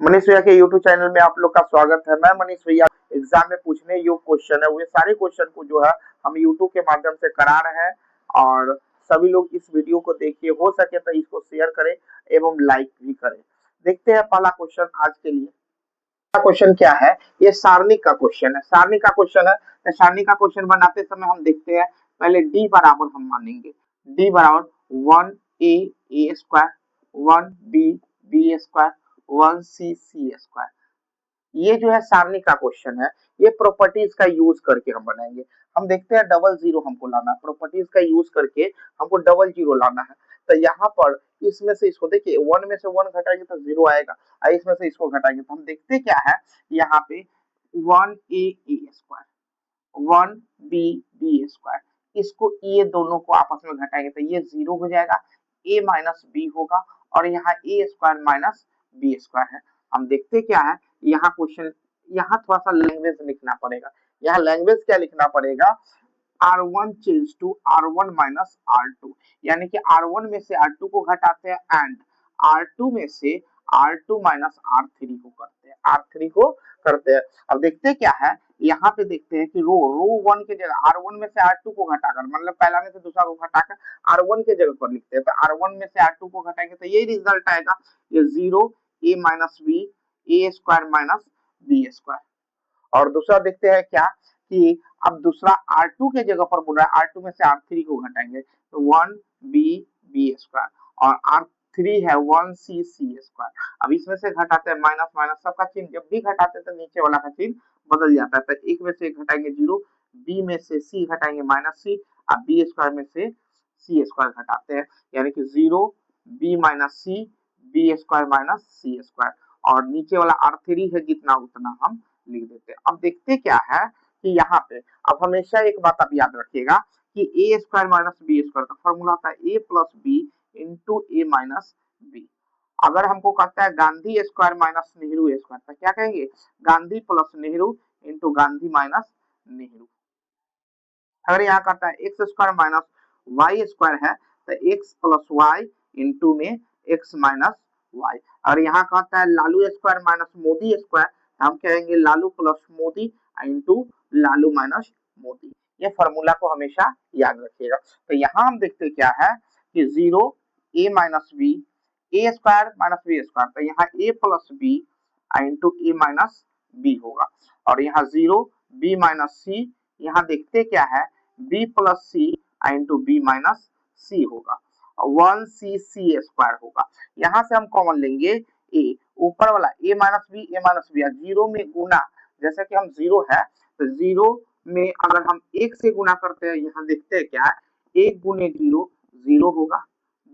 मनीष भैया के YouTube channel में आप लोग का स्वागत है। मैं मनीष भैया। एग्जाम में पूछने योग्य क्वेश्चन है, वे सारे क्वेश्चन को जो है हम यूट्यूब के माध्यम से करा रहे हैं और सभी लोग इस वीडियो को देखिए, हो सके तो इसको शेयर करें एवं लाइक भी करें। देखते हैं पहला क्वेश्चन आज के लिए। पहला क्वेश्चन क्या है? ये सारणी का क्वेश्चन है। सारणी का क्वेश्चन है तो सारणी का क्वेश्चन बनाते समय हम देखते हैं, पहले डी बराबर हम मानेंगे। डी बराबर 1a square, 1b square, 1c square. ये जो है सारणी का क्वेश्चन है। ये प्रॉपर्टीज का यूज करके हम बनाएंगे। हम देखते हैं डबल जीरो हमको लाना है, प्रॉपर्टीज का यूज करके हमको डबल जीरो लाना है। तो यहाँ पर इसमें से इसको देखिए, वन में से वन घटाएंगे तो जीरो आएगा और इसमें से इसको घटाएंगे तो हम देखते क्या है यहाँ पे 1a स्क्वायर, 1b स्क्वायर, इसको ये दोनों को आपस में घटाएंगे तो ये जीरो हो जाएगा, a माइनस बी होगा और यहाँ ए स्क्वायर माइनस बी स्क्वायर है। हम देखते क्या है यहाँ क्वेश्चन, यहाँ थोड़ा सा लैंग्वेज लिखना पड़ेगा। यहाँ लैंग्वेज क्या लिखना पड़ेगा? R1 change to R1 minus R2, यानी कि R1 में से R2 को घटाते हैं एंड R2 में से R2 माइनस R3 को करते हैं, R3 को करते हैं। अब देखते क्या है, यहाँ पे देखते हैं कि रो वन के जगह R1 में से R2 को घटाकर, मतलब पहला में से दूसरा को घटाकर R1 के जगह पर लिखते हैं। तो R1 में से R2 को घटाएंगे तो यही रिजल्ट आएगा, ये zero a minus B, A square minus B square. और दूसरा देखते हैं क्या कि अब दूसरा R2 के जगह पर बोल रहा है R2 में से R3 को घटाएंगे तो 1b स्क्वायर और R3 है 1c स्क्वायर। अब इसमें से घटाते हैं माइनस माइनस, सबका चिन्ह जब भी घटाते हैं तो नीचे वाला का चिन्ह बदल जाता है। तो एक में से घटाएंगे जीरो, बी में से सी घटाएंगे माइनस सी और बी स्क्वायर में से सी स्क्वायर घटाते हैं, यानी कि zero B minus C, B square minus सी स्क्वायर और नीचे वाला R3 है जितना उतना हम लिख देते हैं। अब देखते क्या है कि यहाँ पे अब हमेशा एक बात आप याद रखिएगा कि A square minus B square का फॉर्मूला होता है A plus B into A minus B. अगर हमको कहता है Gandhi square minus Nehru square तो क्या कहेंगे? Gandhi plus Nehru into Gandhi minus Nehru. अगर यहाँ कहता है X square minus Y square है तो एक्स प्लस वाई इंटू में एक्स माइनस वाई। और यहाँ कहता है Lalu square minus Modi square, हम कहेंगे Lalu plus Modi into Lalu minus Modi. ये फॉर्मूला को हमेशा याद रखिएगा। तो यहाँ हम देखते क्या है कि zero A minus B, A square minus B square, तो यहाँ ए plus B into A minus B होगा और यहाँ जीरो बी माइनस सी, यहाँ देखते क्या है बी प्लस सी इंटू बी माइनस सी होगा, 1c स्क्वायर होगा। यहाँ से हम कॉमन लेंगे ए, ऊपर वाला ए माइनस बी जीरो में गुना, जैसे कि हम जीरो है तो जीरो में अगर हम एक से गुना करते हैं, यहाँ देखते हैं क्या, एक गुने जीरो जीरो होगा,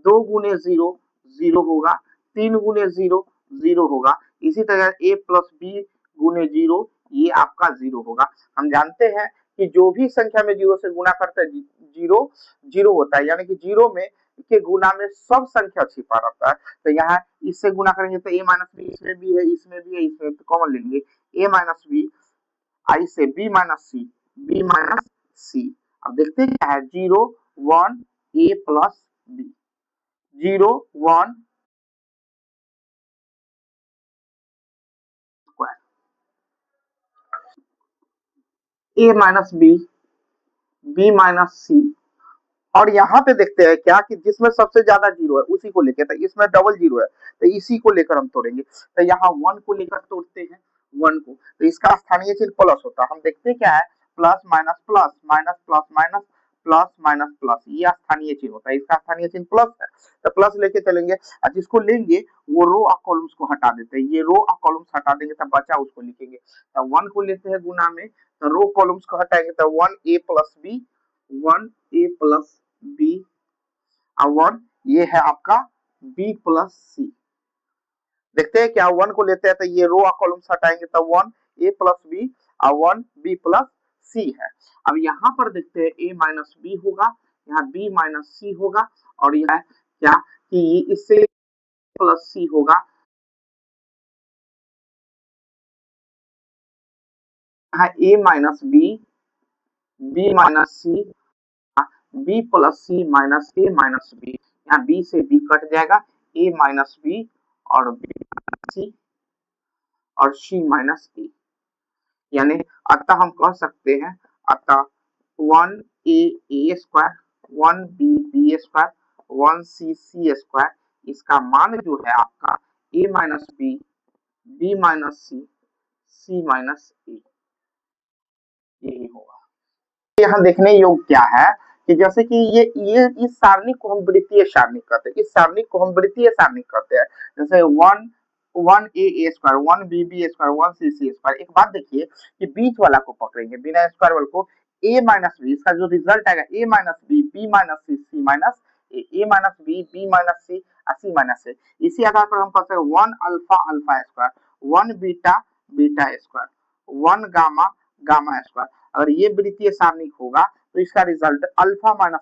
दो गुने जीरो जीरो होगा, तीन गुने जीरो जीरो होगा, इसी तरह ए प्लस बी गुने जीरो ये आपका जीरो होगा। हम जानते हैं कि जो भी संख्या में जीरो से गुना करते हैं जीरो जीरो होता है, यानी कि जीरो में के गुना में सब संख्या छिपा रहता है। तो यहाँ इससे गुना करेंगे तो ए माइनस बी इसमें भी है, इसमें भी है, इसमें तो कॉमन लेंगे ए माइनस बी, आई से B minus C, B minus C. अब देखते हैं क्या है, zero one A plus B, zero one square, A minus B, B minus C. और यहाँ पे देखते हैं क्या कि जिसमें सबसे ज्यादा जीरो है उसी को लेकर, तो इसमें डबल जीरो है तो इसी को लेकर हम तोड़ेंगे। तो यहाँ वन को लेकर तोड़ते हैं, वन को, तो इसका स्थानीय चिन्ह प्लस होता है। हम देखते क्या है plus minus plus minus plus minus plus minus plus, ये स्थानीय चिन्ह होता है, इसका स्थानीय चिन्ह प्लस है तो प्लस लेके चलेंगे और जिसको लेंगे वो रो और कॉलम्स को हटा देते हैं, ये रो और कॉलम्स हटा देंगे तब बचा उसको लिखेंगे। तो वन को लेते हैं गुना में तो रो कॉलम्स को हटाएंगे तो one A plus B, one A plus B और ये है आपका बी प्लस सी। देखते हैं क्या, वन को लेते हैं तो ये रो और कॉलम्स हटाएंगे तो वन ए प्लस बी और वन बी प्लस सी है। अब यहाँ पर देखते हैं ए माइनस बी होगा, यहाँ बी माइनस सी होगा और यह क्या कि इससे प्लस सी होगा, यहाँ ए minus B, B minus C, B plus सी माइनस ए माइनस बी, यहाँ बी से बी कट जाएगा, ए माइनस बी और बी सी। और c माइनस e, यानी अतः हम कह सकते हैं अतः 1a a square 1b b square 1c c square इसका मान जो है आपका a minus B b minus c minus e यही होगा। यहाँ देखने योग्य क्या है कि जैसे कि ये इस सारणी को हम वृत्तीय सारणी कहते हैं, इस सारणी को हम वृत्तीय सारणी कहते हैं। जैसे 1 a square 1b b square 1c c square. एक बात देखिए कि बीच वाला को पकड़ेंगे बिना स्क्वायर वाले को a माइनस बी, इसका जो रिजल्ट आएगा a minus B b minus C c minus a minus B b minus C c minus a। इसी आधार पर हम कहते हैं 1 alpha alpha square 1 beta beta square 1 gamma gamma square. अगर ये वृत्तीय सारणी होगा तो इसका रिजल्ट अल्फा माइनस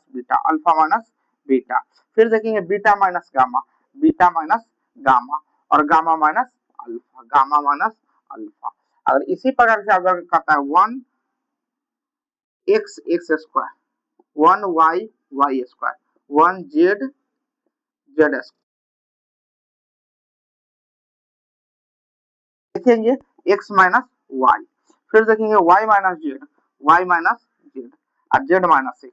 बीटा, फिर देखेंगे बीटा माइनस गामा और गामा माइनस अल्फा। अगर इसी प्रकार से अगर कहता है 1 X X square 1 Y Y square 1 Z Z square, देखेंगे एक्स माइनस वाई, फिर देखेंगे y माइनस जेड और जेड माइनस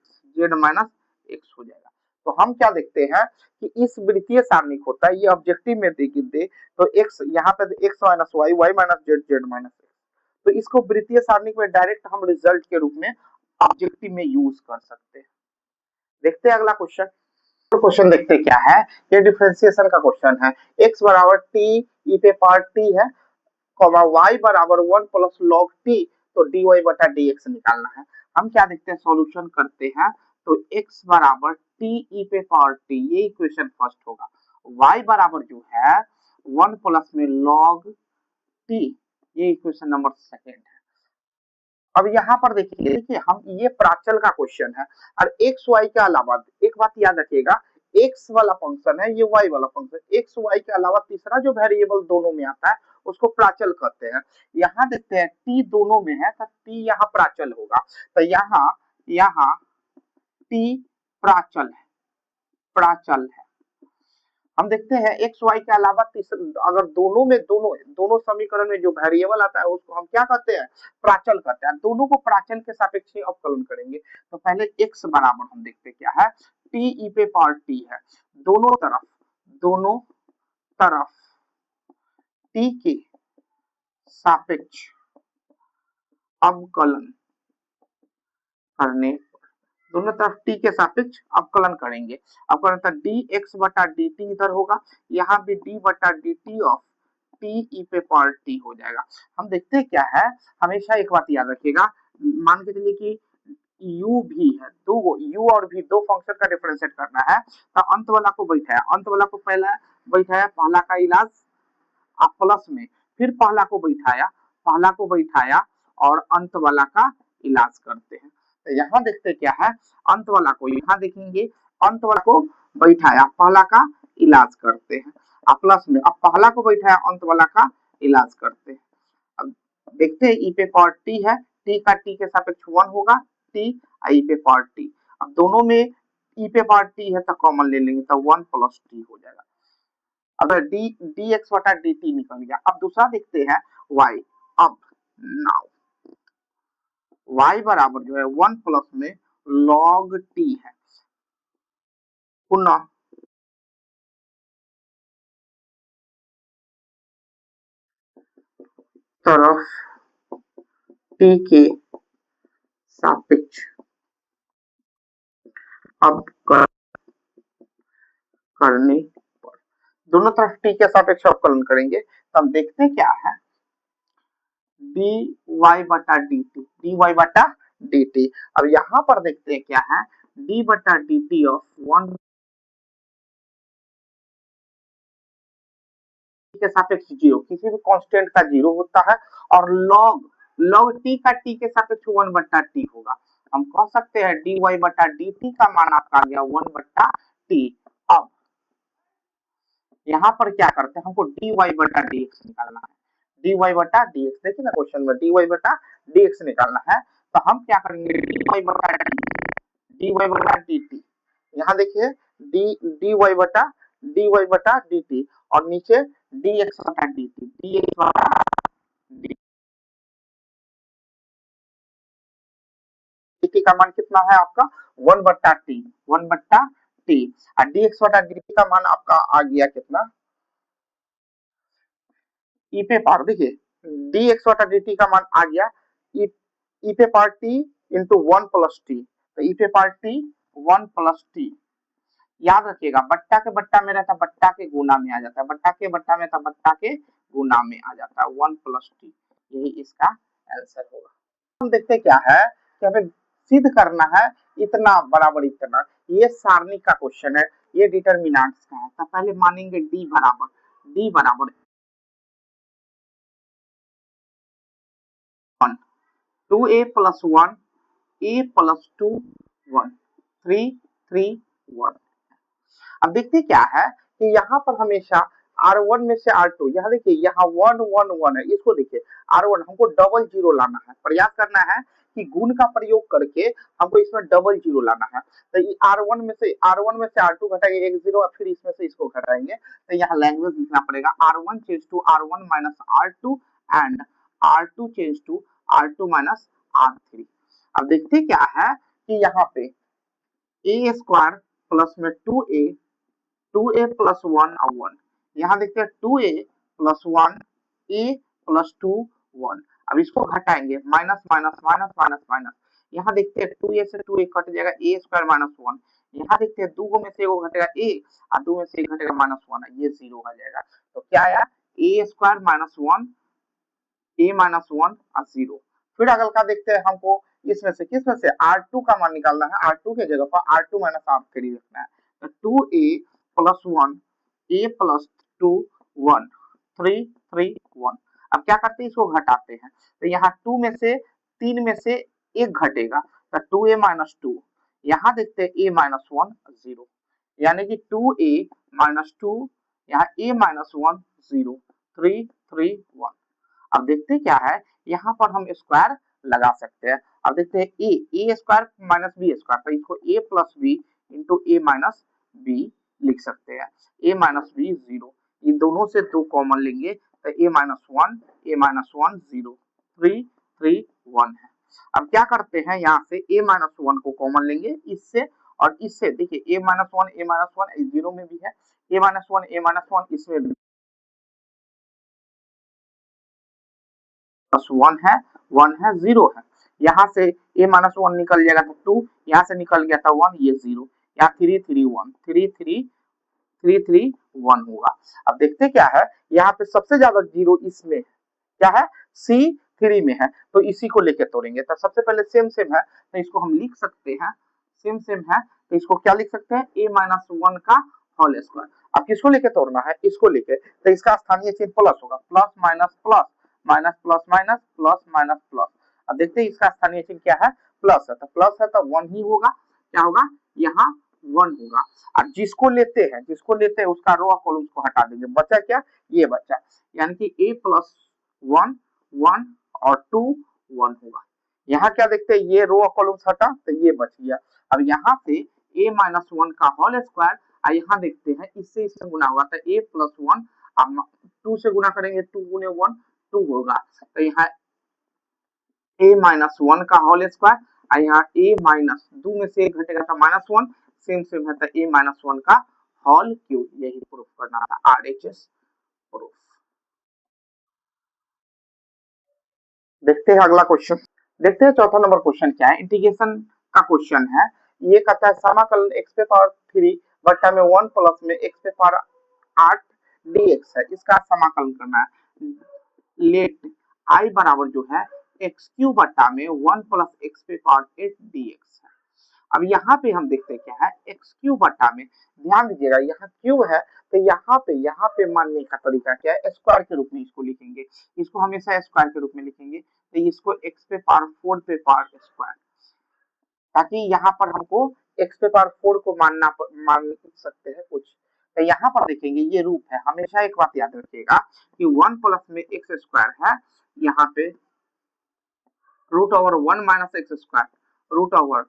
एक्स हो जाएगा। तो हम क्या देखते हैं कि इस वृत्तीय सारणी को होता है, ये ऑब्जेक्टिव में दे तो x यहाँ पे x minus Y Y minus Z Z minus X, तो इसको वृत्तीय सारणी में डायरेक्ट हम रिजल्ट के रूप में ऑब्जेक्टिव में यूज कर सकते हैं। देखते हैं अगला क्वेश्चन। क्वेश्चन देखते क्या है, ये डिफरेंशिएशन का क्वेश्चन है। x बराबर टी ई पे पावर टी है, y बराबर 1 प्लस लॉग टी, तो dy बटा dx निकालना है। हम क्या देखते हैं, सॉल्यूशन करते हैं तो x बराबर टी ई पे पावर टी, ये इक्वेशन फर्स्ट होगा। y बराबर जो है 1 प्लस में लॉग टी, ये इक्वेशन नंबर सेकेंड है। अब यहाँ पर देखिए हम ये प्राचल का क्वेश्चन है और एक्स वाई के अलावा एक बात याद रखिएगा, एक्स वाला फंक्शन है, ये वाई वाला फंक्शन, एक्स वाई के अलावा तीसरा जो वेरिएबल दोनों में आता है उसको प्राचल कहते हैं। यहाँ देखते हैं टी दोनों में है तो टी यहाँ प्राचल होगा, तो यहाँ टी प्राचल है। हम देखते हैं एक्स वाई के अलावा अगर दोनों में दोनों समीकरण में जो वेरिएबल आता है उसको हम क्या कहते हैं, प्राचल कहते हैं। दोनों को प्राचल के सापेक्ष ही अवकलन करेंगे। तो पहले एक्स बराबर हम देखते क्या है, टी ई पे पावर टी है, दोनों तरफ टी के सापेक्ष अवकलन करने, दोनों तरफ t के सापेक्ष अवकलन करेंगे। अवकलन तो dx बटा dt इधर होगा, यहाँ भी d बटा dt ऑफ t ई पे पावर t हो जाएगा। हम देखते हैं क्या है, हमेशा एक बात याद रखिएगा, मान के चलिए कि u भी है, दो u और भी दो फंक्शन का डिफरेंशिएट करना है, तो अंत वाला को बैठाया, अंत वाला को पहला बैठाया पहला का इलाज प्लस में, फिर पहला को बैठाया और अंत वाला का इलाज करते हैं। तो यहाँ देखते क्या है, अंत वाला को यहाँ देखेंगे, अंत वाला को बैठाया पहला का इलाज करते हैं, प्लस में अब पहला को बैठाया अंत वाला का इलाज करते हैं। अब देखते हैं ई पे पावर टी है, टी का टी के सापेक्ष 1 होगा, टी ई पे पावर टी, अब दोनों में ई पे पावर टी है तो कॉमन ले लेंगे तो 1 प्लस टी हो जाएगा। अगर dx बटा dt निकल गया। अब दूसरा देखते हैं y। अब नाउ y बराबर जो है 1 प्लस में log t है, पुनः तरफ t के सापेक्ष अब करने पर, दोनों तरफ t के सापेक्ष अवकलन करेंगे तो हम देखते हैं क्या है, dy बटा dt। अब यहाँ पर देखते हैं क्या है, d बटा dt ऑफ 1 के सापेक्ष 0, किसी भी कांस्टेंट का 0 होता है, और log t का t के सापेक्ष 1 बटा t होगा। हम कह सकते हैं dy बटा dt का मान आपका आ गया 1 बटा t। अब यहाँ पर क्या करते हैं, हमको dy बटा dx निकालना है, dy बटा dx, देखिए ना क्वेश्चन में dy बटा dx निकालना है, तो हम क्या करेंगे dy बटा dt, यहाँ देखिए dy बटा dt और नीचे dx बटा dt, dx बटा dt का मान कितना है आपका 1/t, 1/t। और dx/dt का मान आपका आ गया कितना, ई पे पावर, देखिए dx/dt का मान आ गया ई पे पावर t इंटू 1+t, तो ई पे पावर t 1+t। याद रखिएगा बट्टा के बट्टा में रहता, बट्टा के गुना में आ जाता है, बट्टा के बट्टा में था, बट्टा के गुना में आ जाता है 1+t, यही इसका आंसर होगा। हम देखते क्या है कि हमें सिद्ध करना है इतना बराबर इतना, ये सारणी का क्वेश्चन है, ये डिटरमिनेंट्स का है। तो पहले मानेंगे d बराबर 1, 2a + 1 a + 2 1 3 3 1। अब देखते क्या है कि यहाँ पर हमेशा R1 में से R2, यहाँ देखिए यहाँ 1 1 1 है, इसको देखिए R1 हमको डबल जीरो लाना है, प्रयास करना है कि गुण का प्रयोग करके हमको इसमें डबल जीरो लाना है। तो ये R1 में से R2 घटाएंगे एक जीरो, और फिर इसमें से इसको घटाएंगे, तो यहाँ लैंग्वेज लिखना पड़ेगा R1 change to R1 minus R2 and R2 change to R2 minus R3। अब देखते क्या है कि यहाँ पे a स्क्वायर प्लस में 2a प्लस 1 और 1, यहाँ देखते हैं 2a प्लस 1 a प्लस 2 1। अब इसको घटाएंगे minus minus minus minus minus, यहाँ देखते हैं 2a से 2a कट जाएगा a स्क्वायर माइनस 1, यहाँ देखते हैं दो में से वो घटेगा a और दो में से एक घटेगा माइनस 1, ये जीरो आ जाएगा। तो क्या आया a square minus 1 a minus 1 और जीरो। फिर अगल का देखते हैं, हमको इसमें से किसमें से R2 का मान निकालना है, R2 के जगह पर R2 माइनस R3 लिखना है। तो 2a प्लस 1 a प्लस 2 1 3 3 1। अब क्या करते हैं, इसको घटाते हैं, तो यहाँ 2 में से 3 में से एक घटेगा, तो 2a माइनस 2, यहाँ देखते हैं a माइनस 1 0, यानी कि 2a माइनस 2, यहाँ a माइनस 1 0 3 3 1। अब देखते क्या है, यहाँ पर हम स्क्वायर लगा सकते हैं। अब देखते हैं A square minus B square, तो इसको a plus B into A minus B लिख सकते हैं। a माइनस बी 0, इन दोनों से दो कॉमन लेंगे, तो a माइनस 1 0 3 3 1 है। अब क्या करते हैं, यहाँ से a माइनस 1 को कॉमन लेंगे इससे और इससे, देखिए a माइनस 1 जीरो में भी है, a माइनस 1 इसमें भी प्लस 1 है 0 है, यहाँ से a माइनस 1 निकल जाएगा तो 2, यहाँ से निकल गया था 1, ये 0, यहाँ 3 3 1 3 3 3 3 1 होगा। अब देखते क्या है, यहाँ पे सबसे ज्यादा जीरो इसमें क्या है, C3 में है, तो इसी को लेके तोड़ेंगे। तो सबसे पहले सेम सेम है, तो इसको हम लिख सकते हैं, सेम सेम है तो इसको क्या लिख सकते हैं, a माइनस 1 का होल स्क्वायर। अब किसको लेके तोड़ना है, इसको लेके, तो इसका स्थानीय चिन्ह प्लस होगा, plus minus plus minus plus minus plus minus plus. अब देखते हैं इसका स्थानीय चिन्ह क्या है, प्लस है, तो प्लस है तो 1 ही होगा, क्या होगा यहाँ 1 होगा। और जिसको लेते हैं उसका रो और कॉलम को हटा देंगे, बचा क्या, ये बचा, यानी कि a प्लस 1 1 और 2 1 होगा। यहाँ क्या देखते हैं, ये रो और कॉलम्स हटा तो ये बच गया। अब यहाँ से a माइनस 1 का होल स्क्वायर, और यहाँ देखते हैं इससे इससे गुना होगा, तो a प्लस 1 2 से गुना करेंगे, 2 गुने 1 2 होगा, तो यहाँ a माइनस 1 का होल स्क्वायर, और यहाँ a माइनस 2 में से एक घटेगा तो माइनस 1, सेम सेम है तो a माइनस 1 का होल क्यूब, यही प्रूफ करना था, RHS प्रूफ। देखते हैं अगला क्वेश्चन, देखते हैं चौथा नंबर क्वेश्चन क्या है, इंटीग्रेशन का क्वेश्चन है। ये कहता है समाकलन x पे पावर 3 बट्टा में 1 प्लस में x पे पावर 8 dx है, इसका समाकलन करना है। लेट i बराबर जो है x क्यूब बट्टा में 1 प्लस x पे पावर 8 dx है। अब यहाँ पे हम देखते हैं क्या है, एक्स क्यूब बटा में, ध्यान दीजिएगा यहाँ क्यूब है, तो यहाँ पे मानने का तरीका क्या है, स्क्वायर के रूप में इसको लिखेंगे, इसको हमेशा स्क्वायर के रूप में लिखेंगे, तो इसको एक्स पे पावर 4 पे पावर स्क्वायर, ताकि यहाँ पर हमको एक्स पे पावर 4 को मान सकते हैं कुछ। तो यहाँ पर देखेंगे ये रूप है, हमेशा एक बात याद रखिएगा कि 1 प्लस में एक्स स्क्वायर है, यहाँ पे root over 1 minus X square, root over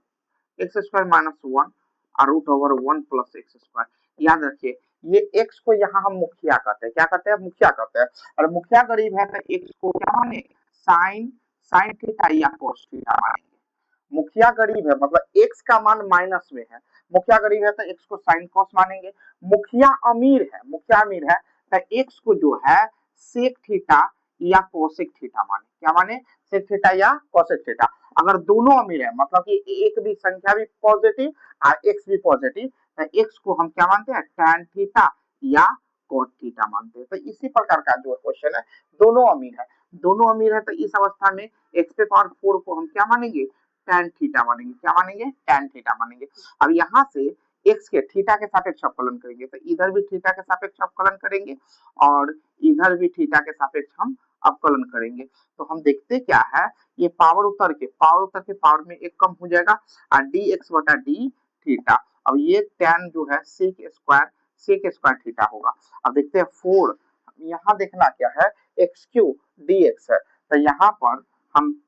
X square minus 1 और root over 1 plus X square. याद रखिए ये x को यहाँ हम मुखिया कहते हैं, क्या कहते हैं, मुखिया कहते हैं, और मुखिया गरीब है तो x को क्या माने, साइन साइन थीटा या कोस थीटा मानेंगे। मुखिया गरीब है मतलब x का मान माइनस में है, मुखिया गरीब है तो x को साइन कॉस मानेंगे। मुखिया अमीर है, मुखिया अमीर है तो x को जो है सेक थीटा या कोसेक थीटा माने, क्या माने, सेक थीटा या कोसेक थीटा। अगर दोनों अमीर है मतलब कि एक भी संख्या भी पॉजिटिव और x भी पॉजिटिव तो x को हम क्या मानते हैं, tan थीटा या cot थीटा मानते हैं। तो इसी प्रकार का जो क्वेश्चन है, दोनों अमीर है, दोनों अमीर है तो इस अवस्था में x पे पावर 4 को हम क्या मानेंगे, tan थीटा मानेंगे, क्या मानेंगे, tan थीटा मानेंगे। अब यहाँ से x के थीटा के सापेक्ष अवकलन करेंगे तो इधर भी थीटा के सापेक्ष अवकलन करेंगे और इधर भी थीटा के सापेक्ष हम अवकलन करेंगे। तो हम देखते क्या है, ये पावर उतर के पावर में एक कम हो जाएगा और dx बटा d थीटा। अब ये tan जो है sec स्क्वायर थीटा होगा। अब देखते हैं 4, यहाँ देखना क्या है, एक्स क्यू dx है तो यहाँ पर हम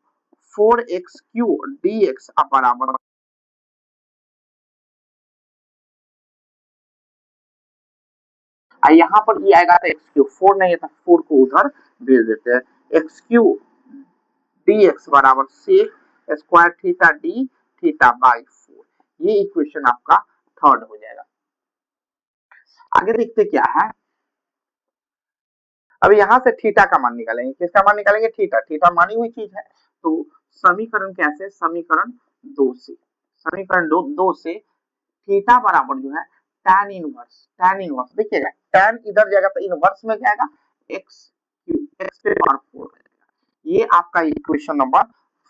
4x क्यू dx बराबर यहाँ पर ये आएगा तो एक्स क्यू, 4 नहीं है तो 4 को उधर भेज देते हैं, एक्स क्यू dx बराबर sec square theta D theta by 4, ये इक्वेशन आपका थर्ड हो जाएगा। आगे देखते क्या है, अब यहाँ से थीटा का मान निकालेंगे, किसका मान निकालेंगे, थीटा, थीटा मानी हुई चीज है। तो समीकरण कैसे, समीकरण 2 से, समीकरण दो से थीटा बराबर जो है tan इनवर्स देखिएगा, tan इधर जाएगा तो इनवर्स में जाएगा x क्यूब, x पे पावर 4, ये आपका इक्वेशन नंबर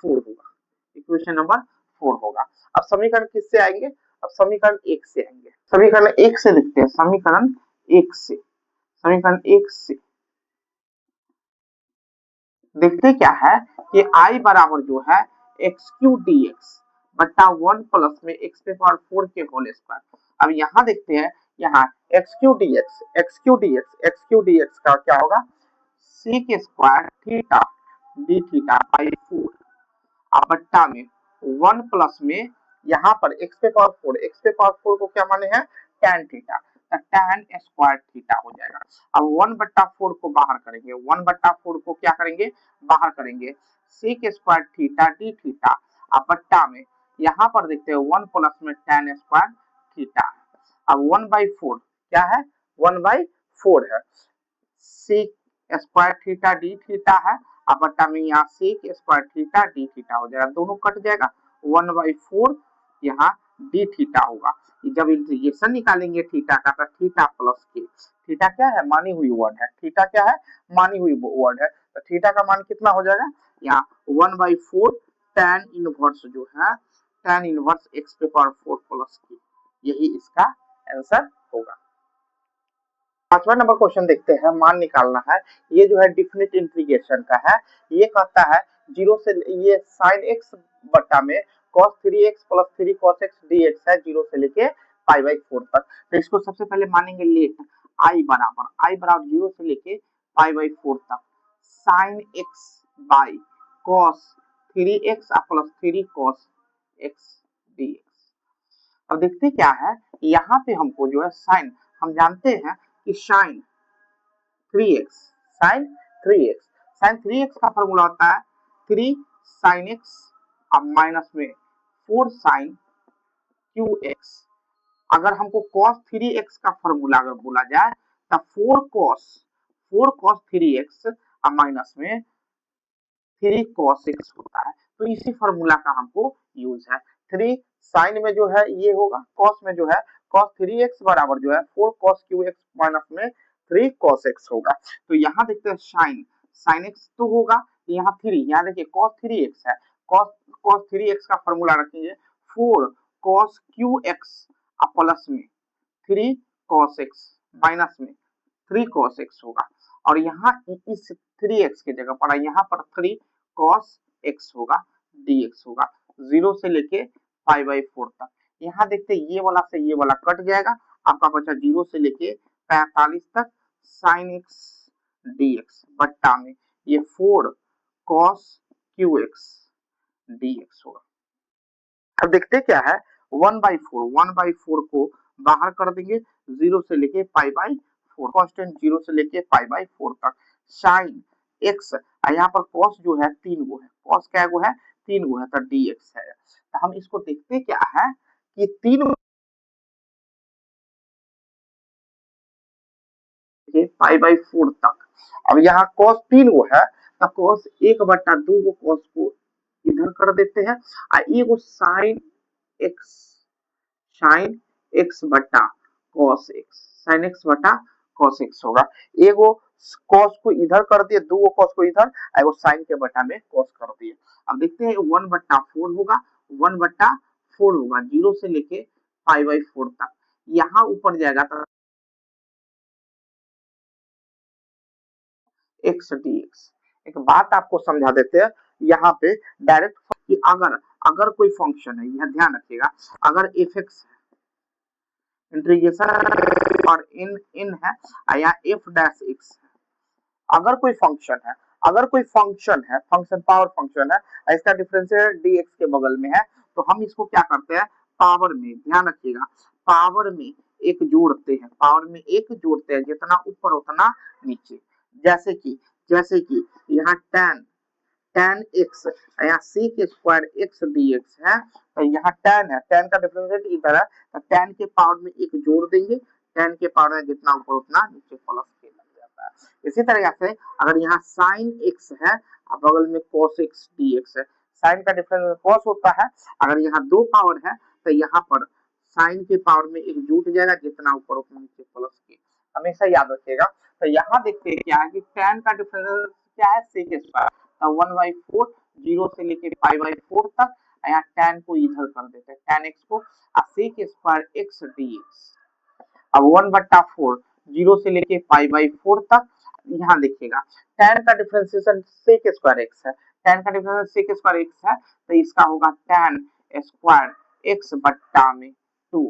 4 होगा, इक्वेशन नंबर 4 होगा। अब समीकरण किससे आएंगे, अब समीकरण 1 से आएंगे, समीकरण 1 से लिखते हैं, समीकरण 1 से, समीकरण 1 से देखते क्या है कि i बराबर जो है एक्स क्यू डी एक्स बट्टा 1 प्लस में x पे पावर 4 के होल स्क्वायर। अब यहाँ देखते हैं, यहाँ एक्स क्यू डी एक्स का क्या होगा, sec square theta D theta by 4 अब बट्टा में 1 प्लस में यहाँ पर x पे पावर 4 को क्या माने हैं, tan थीटा, तो tan स्क्वायर थीटा हो जाएगा। अब 1/4 को बाहर करेंगे, 1/4 को क्या करेंगे, बाहर करेंगे, sec square theta D theta अब बट्टा में यहाँ पर देखते हैं 1 प्लस में tan स्क्वायर थीटा। अब 1/4 क्या है, 1/4 है, sec square theta D theta है अब बट्टा में यहाँ sec square theta D theta हो जाएगा, दोनों कट जाएगा, 1/4 यहाँ डी थीटा होगा। जब इंटीग्रेशन निकालेंगे थीटा का तो थीटा प्लस के, थीटा क्या है, मानी हुई वर्ड है, थीटा क्या है, मानी हुई वर्ड है, तो थीटा का मान कितना हो जाएगा, यहाँ 1/4 tan इनवर्स जो है, tan इनवर्स x पे पावर 4 प्लस के, यही इसका आंसर होगा। पांचवा नंबर क्वेश्चन देखते हैं, मान निकालना है, ये जो है डिफिनिट इंटीग्रेशन का है, ये कहता है जीरो से ये साइन एक्स बट्टा में cos 3x plus 3 cos x dx है, जीरो से लेके π/4 तक। तो इसको सबसे पहले मानेंगे लेट i बराबर जीरो से लेके π/4 तक sine x by cos 3x plus 3 cos x dx। अब देखते क्या है, यहाँ पे हमको जो है साइन, हम जानते हैं कि sign 3x, sign 3x, sign 3x का फॉर्मूला होता है 3 साइन x अब माइनस में 4 साइन qx। अगर हमको cos 3x का फॉर्मूला अगर बोला जाए तो 4 cos 3x अब माइनस में 3 cos x होता है, तो इसी फॉर्मूला का हमको यूज है। 3 साइन में जो है ये होगा, cos में जो है cos 3x बराबर जो है 4 cos qx माइनस में 3 cos x होगा। तो यहाँ देखते हैं साइन, साइन x तो होगा, यहाँ 3, यहाँ देखिए cos 3x है, cos 3x का फॉर्मूला रखेंगे 4 cos qx प्लस में 3 cos x माइनस में 3 cos x होगा, और यहाँ इस 3x की जगह पर यहाँ पर 3 cos x होगा, dx होगा, 0 से लेके π/4 तक। यहाँ देखते ये वाला से ये वाला कट जाएगा, आपका बचा 0 से लेके 45 तक sin x dx बट्टा में ये 4 cos qx dx होगा। अब देखते क्या है, 1/4 को बाहर कर देंगे, 0 से लेके π/4, कांस्टेंट 0 से लेके π/4 तक साइन x, यहाँ पर cos जो है 3 गो है, cos क्या गो है, 3 गो है, तो dx है, तो हम इसको देखते क्या है कि 3 पाई/4 तक। अब यहाँ cos 3 गो है तो cos 1/2 को cos को इधर कर देते हैं और एगो sin x बटा cos x sin x बटा cos x होगा। एगो cos को इधर कर दिए, 2 cos को इधर, एगो sin के बटा में cos कर दिए। अब देखते हैं 1/4 होगा, 1/4 होगा 0 से लेके पाई/4 तक। यहाँ ऊपर जाएगा तो x dx। एक बात आपको समझा देते हैं यहाँ पे डायरेक्ट कि अगर कोई फंक्शन है, यह ध्यान रखिएगा, अगर fx इंटीग्रेशन और इन है या f डैश x, अगर कोई फंक्शन है, फंक्शन पावर फंक्शन है, इसका डिफरेंशियल dx के बगल में है, तो हम इसको क्या करते हैं, पावर में, ध्यान रखिएगा, पावर में एक जोड़ते हैं, जितना ऊपर उतना नीचे। जैसे कि यहाँ tan x यहाँ sec स्क्वायर x dx है, तो यहाँ tan है, tan का डिफरेंशिएट इधर है, तो tan के पावर में एक जोड़ देंगे, tan के पावर में जितना ऊपर उतना नीचे प्लस के लग जाता है। इसी तरह से अगर यहाँ sin x है और बगल में cos x dx है, sin का डिफरेंस cos होता है, अगर यहाँ 2 पावर है तो यहाँ पर sin के पावर में एक जुट जाएगा, जितना ऊपर उतना नीचे प्लस के, हमेशा याद रखिएगा। तो यहाँ देखते हैं क्या है कि tan का डिफरेंस क्या है, sec स्क्वायर, 1/4 0 से लेके पाई/4 तक, यहाँ tan को इधर कर देते हैं, tan x को, sec स्क्वायर x dx। अब 1/4 0 से लेके पाई/4 तक, यहाँ देखिएगा tan का डिफरेंशिएशन sec स्क्वायर x है, tan का डिफरेंशिएशन sec स्क्वायर x है, तो इसका होगा tan स्क्वायर x बट्टा में 2।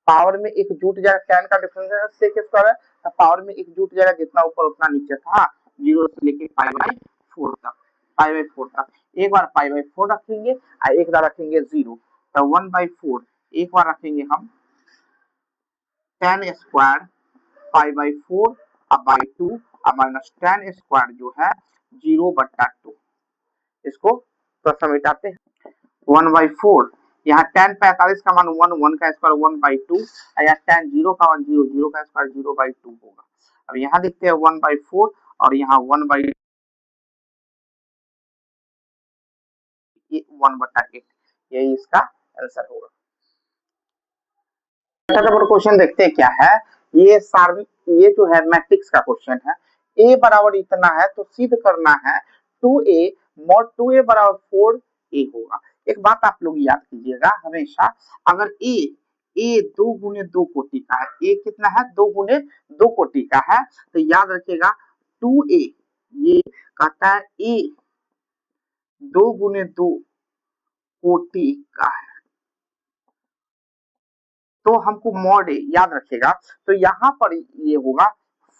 पावर में एक जुट जाएगा, tan का डिफरेंशिएशन sec स्क्वायर है, तो पावर में एक जुट जाएगा, जितना ऊपर उतना नीचे था, 0 से लेके पाई/4 तक। एक बार पाई/4 रखेंगे और एक बार रखेंगे 0, तो 1/4 एक बार रखेंगे हम tan स्क्वायर पाई/4 अब बाई 2 और माइनस tan स्क्वायर जो है 0/2, इसको तो मिटाते हैं 1/4, यहाँ tan 45 का मान 1, 1 का स्क्वायर 1/2, या tan 0 का मान 0, 0 का स्क्वायर 0/2 होगा। अब यहाँ देखते हैं 1/4 और यहाँ 1/1/8, यही इसका आंसर होगा। क्वेश्चन देखते हैं क्या है, ये जो है मैट्रिक्स का क्वेश्चन है, a बराबर इतना है तो सिद्ध करना है 2a mod 2a बराबर 4a होगा। एक बात आप लोग याद कीजिएगा हमेशा, अगर a 2 गुने 2 कोटि का है, a कितना है, 2 गुने 2 कोटि का है, तो याद रखिएगा 2a, ये कहता है a 2 गुने 2 कोटि का है, तो हमको मॉड ए याद रखेगा, तो यहाँ पर ये होगा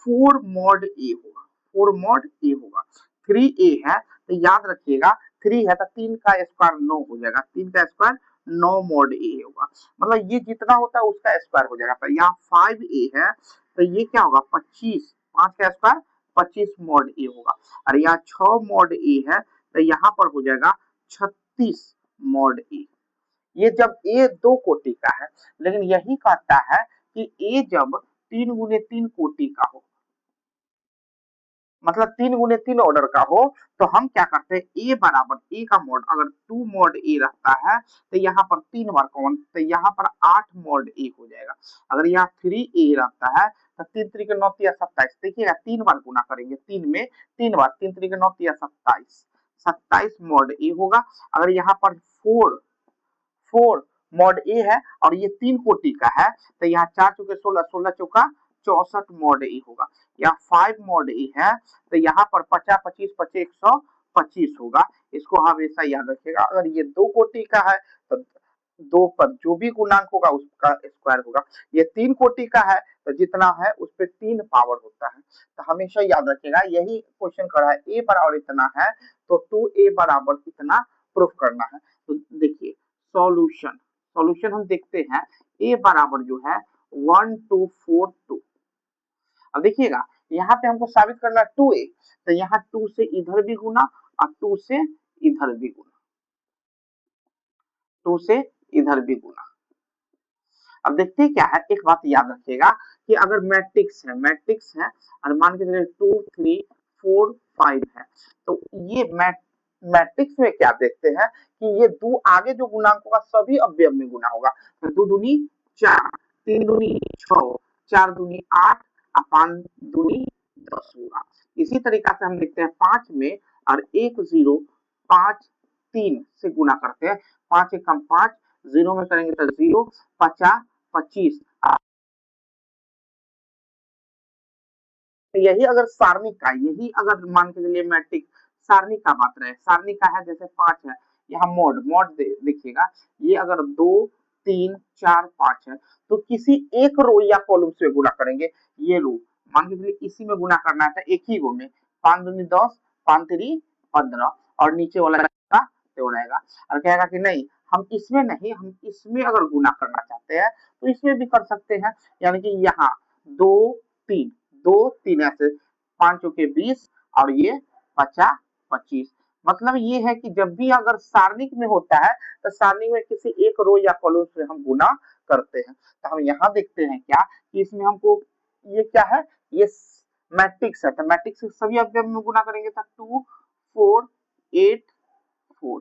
4 मॉड ए होगा, 4 मॉड ए होगा। 3a है तो याद रखिएगा 3 है तो 3 का स्क्वायर 9 हो जाएगा, 3 का स्क्वायर 9 मॉड ए होगा, मतलब ये जितना होता है उसका स्क्वायर हो जाएगा। तो यहाँ 5a है तो ये क्या होगा 25, 5 का स्क्वायर 25 मॉड ए होगा, और यहाँ 6 मॉड ए है तो यहाँ पर हो जाएगा 36 मॉड ए। ये जब ए 2 कोटि का है, लेकिन यही कहता है कि ए जब 3 गुने 3 कोटि का हो, मतलब 3 गुने 3 ऑर्डर का हो, तो हम क्या करते हैं, ए बराबर ए का मॉड अगर 2 मॉड ए रहता है तो यहाँ पर 3 बार कॉमन, तो यहाँ पर 8 मॉड ए हो जाएगा। अगर यहाँ 3a रहता है तो 3 3 के 9 या 27, देखिएगा 3 बार गुना करेंगे, 3 में 3 बार, 3 3 के 9 या 27, 27 मॉड ए होगा। अगर यहाँ पर 4 मॉड ए है और ये 3 कोटि का है, तो यहाँ 4 चौके 16, 16 चौका 64 मॉड ए होगा। यहाँ 5 मॉड ए है तो यहाँ पर 50 25 25 125 होगा। इसको हमेशा याद रखिएगा, अगर ये 2 कोटि का है तो 2 पर जो भी गुणांक होगा उसका स्क्वायर होगा, ये 3 कोटि का है तो जितना है उस पर 3 पावर होता है। तो हमेशा याद रखिएगा, यही क्वेश्चन कर रहा है ए बराबर इतना है तो 2a बराबर इतना प्रूफ करना है। तो देखिए सॉल्यूशन हम देखते हैं, a बराबर जो है 1242। अब देखिएगा यहाँ पे हमको साबित करना है 2a, तो यहाँ 2 से इधर भी गुना और 2 से इधर भी गुना, 2 से इधर भी गुना। अब देखते हैं क्या है, एक बात याद रखिएगा कि अगर मैट्रिक्स है और मान के चलिए 2 3 4 5 है, तो ये मैट्रिक्स में क्या देखते हैं कि ये दो आगे जो गुणांक होगा सभी अवयव में गुना होगा। तो 2 दूनी 4, 3 दूनी 6, 4 दूनी 8 और 5 दूनी 10 होगा। इसी तरीका से हम देखते हैं 5 में और 1 0 5 3 से गुना करते हैं। 5 एकम 5, 0 में करेंगे तो 0, 50 25। यही अगर सारणी का, यही अगर मान के चलिए मैट्रिक्स सारणी का बात रहे, सारणी का है जैसे 5 है, यहाँ मोड मोड देखिएगा, ये अगर 2 3 4 5 है तो किसी एक रो या कॉलम से गुना करेंगे। ये रो मान के चलिए इसी में गुना करना है तो एक ही रो में 5 दूनी 10, 5 3 15 और नीचे वाला तो रहेगा। और कहेगा कि नहीं हम इसमें नहीं, हम इसमें अगर गुना करना चाहते हैं तो इसमें भी कर सकते हैं। यानी कि यहाँ 2 3 2 3 ऐसे 5 चौके 20 और ये 50 25। मतलब ये है कि जब भी अगर सारणिक में होता है तो सारणी में किसी एक रो या कॉलम से हम गुना करते हैं। तो हम यहाँ देखते हैं क्या कि इसमें हमको ये क्या है, ये मैट्रिक्स है, तो मैट्रिक्स के सभी अवयव में गुना करेंगे तो 2 4 8 4।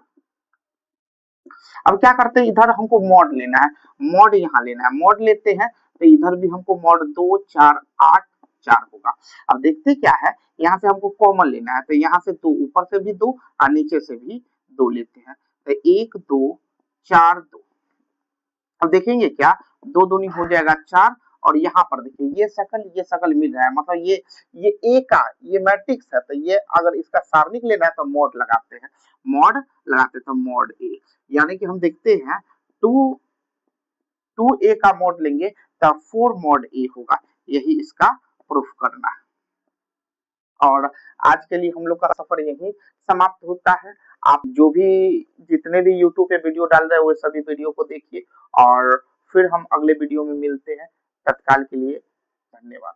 अब क्या करते हैं, इधर हमको मॉड लेना है, मॉड यहाँ लेना है, मॉड लेते हैं तो इधर भी हमको मॉड 2 4 8 4 होगा। अब देखते क्या है, यहाँ से हमको कॉमन लेना है तो यहाँ से 2 ऊपर से भी 2 और नीचे से भी 2 लेते हैं तो 1 2 4 2। अब देखेंगे क्या, 2 दूनी हो जाएगा 4 और यहाँ पर देखिए ये शकल मिल रहा है, मतलब ये ए का ये मैट्रिक्स है तो ये अगर इसका सारणिक लेना है तो मॉड लगाते हैं, मॉड लगाते तो मॉड ए। यानी कि हम देखते हैं 2 ए का मॉड लेंगे तो 4 मॉड ए होगा। यही इसका प्रूफ करना है। और आज के लिए हम लोग का सफर यही समाप्त होता है। आप जो भी जितने भी यूट्यूब पे वीडियो डाल रहे हैं वो सभी वीडियो को देखिए और फिर हम अगले वीडियो में मिलते हैं। तत्काल के लिए धन्यवाद।